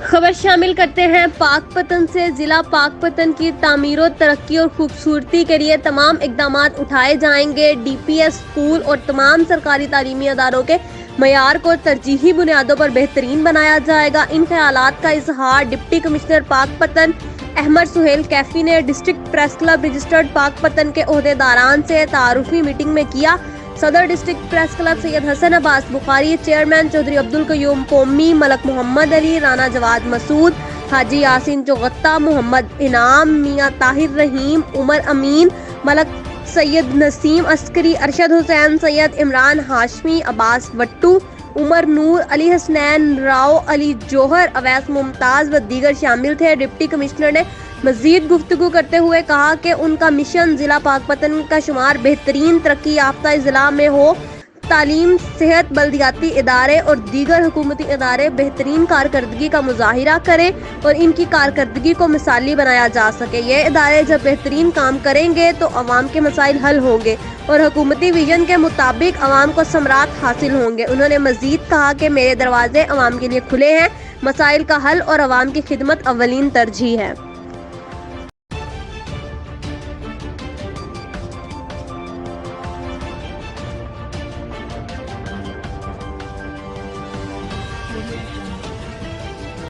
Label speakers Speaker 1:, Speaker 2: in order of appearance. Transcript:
Speaker 1: खबर शामिल करते हैं पाकपतन से। जिला पाकपतन की तामीर और तरक्की और खूबसूरती के लिए तमाम इकदाम उठाए जाएंगे। डीपीएस स्कूल और तमाम सरकारी तालीमी अदारों के मयार को तरजीही बुनियादों पर बेहतरीन बनाया जाएगा। इन ख्यालात का इजहार डिप्टी कमिश्नर पाकपतन अहमद सुहेल कैफी ने district press club registered Pakpattan के ओहदेदारान से तारुफी मीटिंग में किया। सदर district press club Syed Hasan Abbas Bukhari, chairman Chaudhry Abdul Qayyum Qomi, Malik Mohammad Ali, Rana Jawad Masood, Haji Yasin Chughtai, Mohammad Inam, Mian Tahir रहीम, उमर अमीन, मलक सैयद नसीम अस्करी, अरशद हुसैन, सैयद इमरान हाशमी, अब्बास वट्टू, उमर नूर, अली हसनैन राव, अली जोहर, अवैस मुमताज व दीगर शामिल थे। डिप्टी कमिश्नर ने मजीद गुफ्तगू करते हुए कहा कि उनका मिशन जिला पाकपतन का शुमार बेहतरीन तरक्की याफ्ता जिला में हो। तालीम, सेहत, बल्दियाती इदारे और दीगर हुकूमती इदारे बेहतरीन कारकर्दगी का मुजाहिरा करें और इनकी कारकर्दगी को मिसाली बनाया जा सके। ये इदारे जब बेहतरीन काम करेंगे तो अवाम के मसाइल हल होंगे और हुकूमती विजन के मुताबिक अवाम को समरात हासिल होंगे। उन्होंने मजीद कहा कि मेरे दरवाजे अवाम के लिए खुले हैं। मसाइल का हल और अवाम की खिदमत अव्वलीन तरजीह है।